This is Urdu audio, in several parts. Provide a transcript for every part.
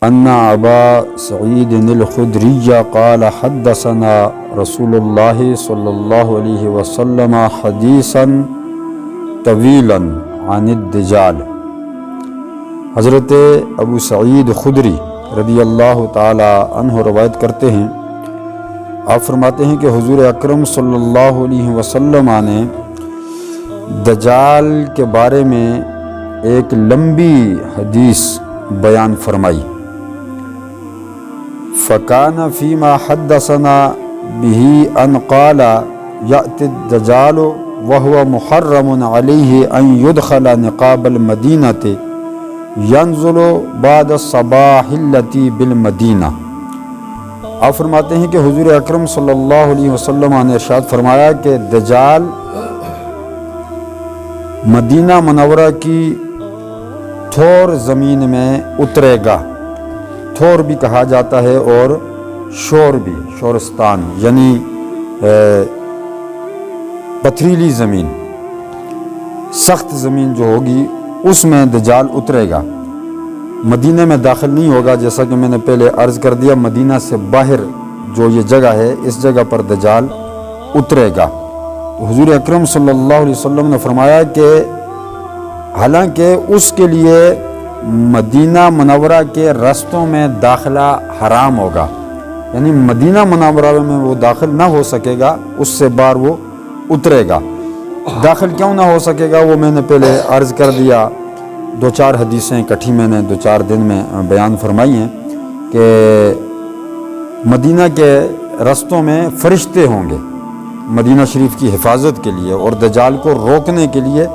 ان ابا سعید الخدری قال حدثنا رسول اللہ صلی اللہ علیہ وسلم حدیثا طویلا عن الدجال۔ حضرت ابو سعید خدری رضی اللہ تعالی عنہ روایت کرتے ہیں، آپ فرماتے ہیں کہ حضور اکرم صلی اللہ علیہ وسلم نے دجال کے بارے میں ایک لمبی حدیث بیان فرمائی۔ فَكَانَ فِيمَا حَدَّثَنَا بِهِ أَنْ قَالَ يَأْتِي الدَّجَالُ وَهُوَ مُحَرَّمٌ عَلَيْهِ أَنْ يُدْخَلَ نِقَابَ الْمَدِينَةِ يَنْزُلُ بَعْدَ الصَّبَاحِ الَّتِي بِالْمَدِينَةِ۔ آپ فرماتے ہیں کہ حضور اکرم صلی اللہ علیہ وسلم نے ارشاد فرمایا کہ دجال مدینہ منورہ کی تھور زمین میں اترے گا۔ تھور بھی کہا جاتا ہے اور شور بھی، شورستان یعنی پتھریلی زمین، سخت زمین جو ہوگی اس میں دجال اترے گا۔ مدینہ میں داخل نہیں ہوگا، جیسا کہ میں نے پہلے عرض کر دیا، مدینہ سے باہر جو یہ جگہ ہے اس جگہ پر دجال اترے گا۔ حضور اکرم صلی اللہ علیہ وسلم نے فرمایا کہ حالانکہ اس کے لیے مدینہ منورہ کے رستوں میں داخلہ حرام ہوگا، یعنی مدینہ منورہ میں وہ داخل نہ ہو سکے گا، اس سے باہر وہ اترے گا۔ داخل کیوں نہ ہو سکے گا وہ میں نے پہلے عرض کر دیا، دو چار حدیثیں اکٹھی میں نے 2-4 دن میں بیان فرمائی ہیں کہ مدینہ کے رستوں میں فرشتے ہوں گے مدینہ شریف کی حفاظت کے لیے اور دجال کو روکنے کے لیے،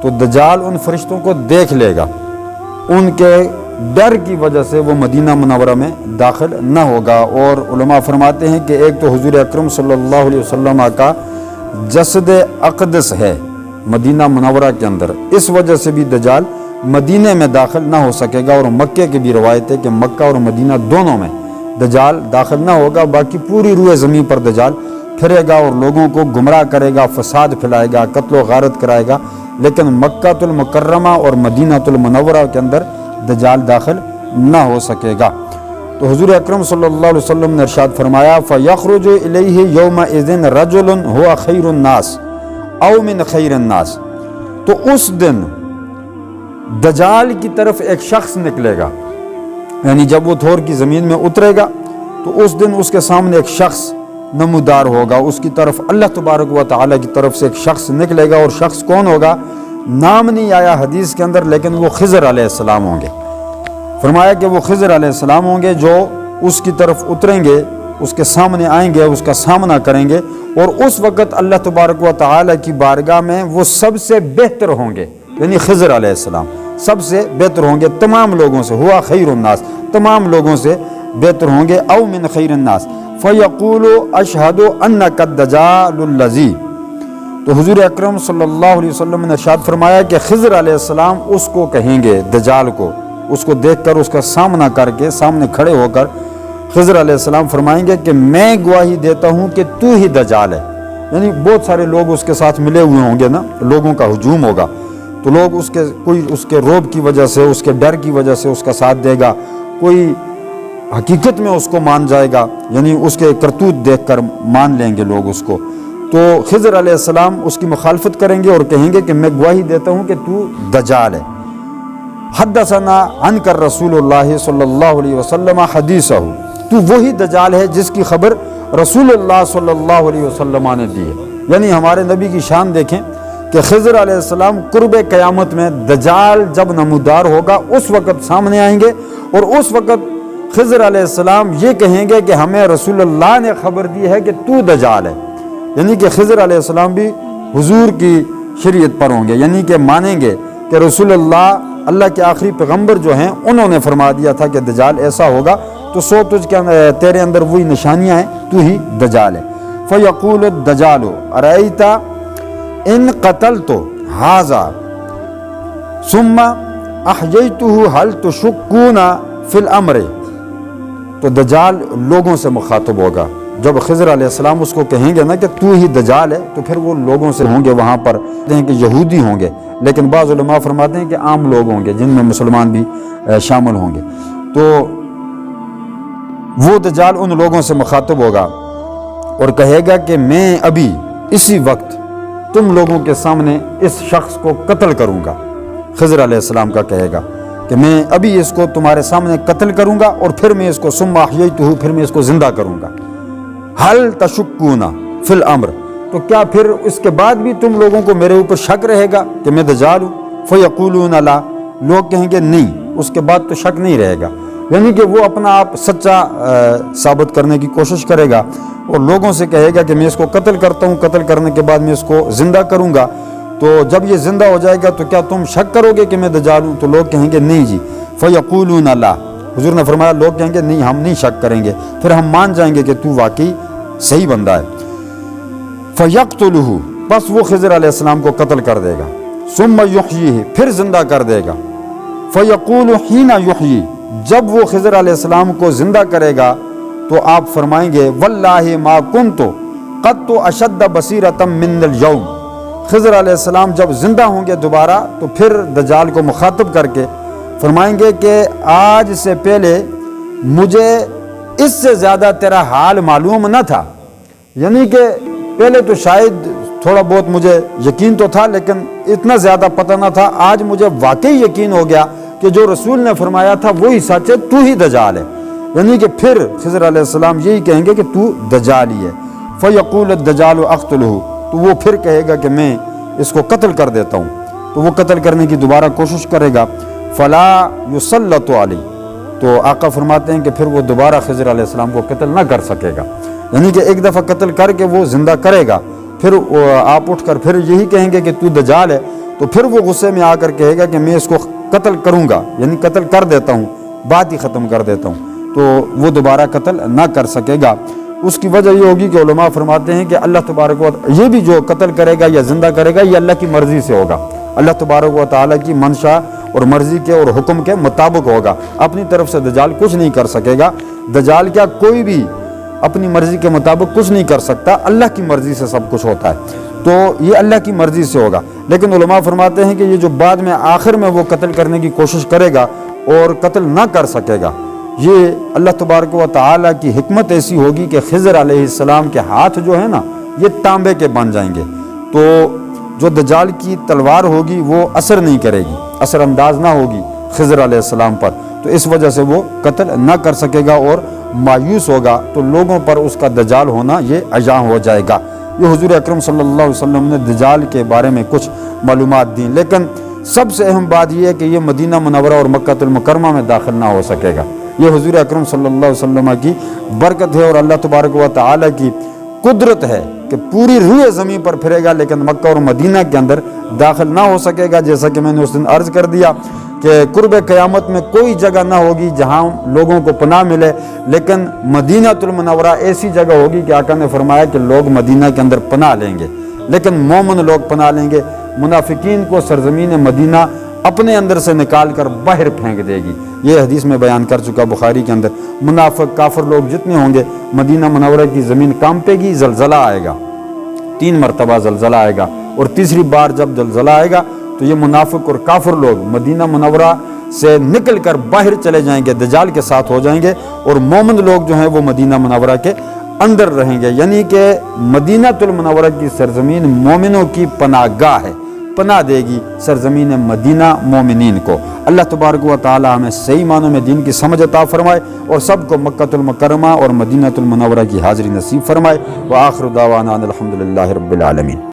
تو دجال ان فرشتوں کو دیکھ لے گا، ان کے ڈر کی وجہ سے وہ مدینہ منورہ میں داخل نہ ہوگا۔ اور علماء فرماتے ہیں کہ ایک تو حضور اکرم صلی اللہ علیہ وسلم کا جسد اقدس ہے مدینہ منورہ کے اندر، اس وجہ سے بھی دجال مدینہ میں داخل نہ ہو سکے گا، اور مکے کی بھی روایت ہے کہ مکہ اور مدینہ دونوں میں دجال داخل نہ ہوگا، باقی پوری روئے زمین پر دجال پھرے گا اور لوگوں کو گمراہ کرے گا، فساد پھیلائے گا، قتل و غارت کرائے گا، لیکن مکہ المکرمہ اور مدینہ المنورہ کے اندر دجال داخل نہ ہو سکے گا۔ تو حضور اکرم صلی اللہ علیہ وسلم نے ارشاد فرمایا فَيَخْرُجُ إِلَيْهِ يَوْمَئِذٍ رَجُلٌ هُوَ خَيْرُ النَّاسِ أَوْ مِنْ خَيْرِ النَّاسِ۔ تو اس دن دجال کی طرف ایک شخص نکلے گا، یعنی جب وہ تھور کی زمین میں اترے گا تو اس دن اس کے سامنے ایک شخص نمودار ہوگا، اس کی طرف اللہ تبارک و تعالیٰ کی طرف سے ایک شخص نکلے گا، اور شخص کون ہوگا نام نہیں آیا حدیث کے اندر، لیکن وہ خضر علیہ السلام ہوں گے۔ فرمایا کہ وہ خضر علیہ السلام ہوں گے جو اس کی طرف اتریں گے، اس کے سامنے آئیں گے، اس کا سامنا کریں گے، اور اس وقت اللہ تبارک و تعالیٰ کی بارگاہ میں وہ سب سے بہتر ہوں گے، یعنی خضر علیہ السلام سب سے بہتر ہوں گے تمام لوگوں سے، ہوا خیر الناس، تمام لوگوں سے بہتر ہوں گے، او من خیر الناس، فیقول اشہد انک الدجال الذی۔ تو حضور اکرم صلی اللہ علیہ وسلم نے ارشاد فرمایا کہ خضر علیہ السلام اس کو کہیں گے، دجال کو، اس کو دیکھ کر، اس کا سامنا کر کے، سامنے کھڑے ہو کر خضر علیہ السلام فرمائیں گے کہ میں گواہی دیتا ہوں کہ تو ہی دجال ہے، یعنی بہت سارے لوگ اس کے ساتھ ملے ہوئے ہوں گے نا، لوگوں کا ہجوم ہوگا، تو لوگ کوئی اس کے روب کی وجہ سے، اس کے ڈر کی وجہ سے اس کا ساتھ دے گا، کوئی حقیقت میں اس کو مان جائے گا، یعنی اس کے کرتوت دیکھ کر مان لیں گے لوگ اس کو، تو خضر علیہ السلام اس کی مخالفت کریں گے اور کہیں گے کہ میں گواہی دیتا ہوں کہ تو دجال ہے۔ حدثنا عنک رسول اللہ صلی اللہ علیہ وسلم حدیثہ، تو وہی دجال ہے جس کی خبر رسول اللہ صلی اللہ علیہ وسلم نے دی ہے۔ یعنی ہمارے نبی کی شان دیکھیں کہ خضر علیہ السلام قرب قیامت میں دجال جب نمودار ہوگا اس وقت سامنے آئیں گے، اور اس وقت خضر علیہ السلام یہ کہیں گے کہ ہمیں رسول اللہ نے خبر دی ہے کہ تو دجال ہے، یعنی کہ خضر علیہ السلام بھی حضور کی شریعت پر ہوں گے، یعنی کہ مانیں گے کہ رسول اللہ کے آخری پیغمبر جو ہیں انہوں نے فرما دیا تھا کہ دجال ایسا ہوگا، تو سو تیرے اندر وہی نشانیاں ہیں، تو ہی دجال ہے۔ فَيَقُولُ الدَّجَالُ أَرَأَيْتَ إِن قَتَلْتُ هَذَا ثُمَّ أَحْيَيْتُهُ هَلْ تُشُكُّونَ فِي الْأَمْرِ۔ تو دجال لوگوں سے مخاطب ہوگا، جب خضر علیہ السلام اس کو کہیں گے نا کہ تو ہی دجال ہے، تو پھر وہ لوگوں سے ہوں گے، وہاں پر کہ یہودی ہوں گے، لیکن بعض علماء فرماتے ہیں کہ عام لوگ ہوں گے جن میں مسلمان بھی شامل ہوں گے۔ تو وہ دجال ان لوگوں سے مخاطب ہوگا اور کہے گا کہ میں ابھی اسی وقت تم لوگوں کے سامنے اس شخص کو قتل کروں گا۔ خضر علیہ السلام کا کہے گا کہ میں ابھی اس کو تمہارے سامنے قتل کروں گا اور پھر میں اس کو ثم احییتہ، پھر میں اس کو زندہ کروں گا۔ حل تشکون فی الامر، تو کیا پھر اس کے بعد بھی تم لوگوں کو میرے اوپر شک رہے گا کہ میں دجال ہوں؟ فیقولون لا، لوگ کہیں گے نہیں، اس کے بعد تو شک نہیں رہے گا، یعنی کہ وہ اپنا آپ سچا ثابت کرنے کی کوشش کرے گا اور لوگوں سے کہے گا کہ میں اس کو قتل کرتا ہوں، قتل کرنے کے بعد میں اس کو زندہ کروں گا، تو جب یہ زندہ ہو جائے گا تو کیا تم شک کرو گے کہ میں دجال ہوں؟ تو لوگ کہیں گے نہیں جی۔ فیقولون لا، حضور نے فرمایا لوگ کہیں گے نہیں، ہم نہیں شک کریں گے، پھر ہم مان جائیں گے کہ تو واقعی صحیح بندہ ہے۔ فیقتلہ، بس وہ خضر علیہ السلام کو قتل کر دے گا۔ ثم یحییہ، پھر زندہ کر دے گا۔ فیقول حین یحیی، جب وہ خضر علیہ السلام کو زندہ کرے گا تو آپ فرمائیں گے واللہ ما کنت قط اشد بصیرۃ من اليوم۔ خضر علیہ السلام جب زندہ ہوں گے دوبارہ تو پھر دجال کو مخاطب کر کے فرمائیں گے کہ آج سے پہلے مجھے اس سے زیادہ تیرا حال معلوم نہ تھا، یعنی کہ پہلے تو شاید تھوڑا بہت مجھے یقین تو تھا لیکن اتنا زیادہ پتہ نہ تھا، آج مجھے واقعی یقین ہو گیا کہ جو رسول نے فرمایا تھا وہی سچ ہے، تو ہی دجال ہے۔ یعنی کہ پھر خضر علیہ السلام یہی کہیں گے کہ تو دجال ہی ہے۔ فیقول الدجال اقتلہ، تو وہ پھر کہے گا کہ میں اس کو قتل کر دیتا ہوں، تو وہ قتل کرنے کی دوبارہ کوشش کرے گا۔ فلا یسلط علیہ، تو آقا فرماتے ہیں کہ پھر وہ دوبارہ خضر علیہ السلام کو قتل نہ کر سکے گا، یعنی کہ ایک دفعہ قتل کر کے وہ زندہ کرے گا، پھر آپ اٹھ کر پھر یہی کہیں گے کہ تو دجال ہے، تو پھر وہ غصے میں آ کر کہے گا کہ میں اس کو قتل کروں گا، یعنی قتل کر دیتا ہوں، بات ہی ختم کر دیتا ہوں، تو وہ دوبارہ قتل نہ کر سکے گا۔ اس کی وجہ یہ ہوگی کہ علماء فرماتے ہیں کہ اللہ تبارک و تعالی یہ بھی جو قتل کرے گا یا زندہ کرے گا یہ اللہ کی مرضی سے ہوگا، اللہ تبارک و تعالی کی منشا اور مرضی کے اور حکم کے مطابق ہوگا، اپنی طرف سے دجال کچھ نہیں کر سکے گا۔ دجال کیا کوئی بھی اپنی مرضی کے مطابق کچھ نہیں کر سکتا، اللہ کی مرضی سے سب کچھ ہوتا ہے، تو یہ اللہ کی مرضی سے ہوگا۔ لیکن علماء فرماتے ہیں کہ یہ جو بعد میں آخر میں وہ قتل کرنے کی کوشش کرے گا اور قتل نہ کر سکے گا، یہ اللہ تبارک و تعالیٰ کی حکمت ایسی ہوگی کہ خضر علیہ السلام کے ہاتھ جو ہے نا یہ تانبے کے بن جائیں گے، تو جو دجال کی تلوار ہوگی وہ اثر نہیں کرے گی، اثر انداز نہ ہوگی خضر علیہ السلام پر، تو اس وجہ سے وہ قتل نہ کر سکے گا اور مایوس ہوگا، تو لوگوں پر اس کا دجال ہونا یہ عیاں ہو جائے گا۔ یہ حضور اکرم صلی اللہ علیہ وسلم نے دجال کے بارے میں کچھ معلومات دیں، لیکن سب سے اہم بات یہ ہے کہ یہ مدینہ منورہ اور مکہ المکرمہ میں داخل نہ ہو سکے گا، یہ حضور اکرم صلی اللہ علیہ وسلم کی برکت ہے اور اللہ تبارک و تعالی کی قدرت ہے کہ پوری روح زمین پر پھرے گا لیکن مکہ اور مدینہ کے اندر داخل نہ ہو سکے گا، جیسا کہ میں نے اس دن عرض کر دیا کہ قرب قیامت میں کوئی جگہ نہ ہوگی جہاں لوگوں کو پناہ ملے، لیکن مدینہ المنورہ ایسی جگہ ہوگی کہ آقا نے فرمایا کہ لوگ مدینہ کے اندر پناہ لیں گے، لیکن مومن لوگ پناہ لیں گے، منافقین کو سرزمین مدینہ اپنے اندر سے نکال کر باہر پھینک دے گی، یہ حدیث میں بیان کر چکا بخاری کے اندر۔ منافق کافر لوگ جتنے ہوں گے مدینہ منورہ کی زمین کانپے گی، زلزلہ آئے گا، 3 مرتبہ زلزلہ آئے گا، اور تیسری بار جب زلزلہ آئے گا تو یہ منافق اور کافر لوگ مدینہ منورہ سے نکل کر باہر چلے جائیں گے، دجال کے ساتھ ہو جائیں گے، اور مومن لوگ جو ہیں وہ مدینہ منورہ کے اندر رہیں گے، یعنی کہ مدینہ المنورہ کی سرزمین مومنوں کی پناہ گاہ ہے، پناہ دے گی سرزمین مدینہ مومنین کو۔ اللہ تبارک و تعالی ہمیں صحیح معنوں میں دین کی سمجھ عطا فرمائے اور سب کو مکہ المکرمہ اور مدینہ المنورہ کی حاضری نصیب فرمائے۔ وآخر دعوانا الحمدللہ رب العالمین۔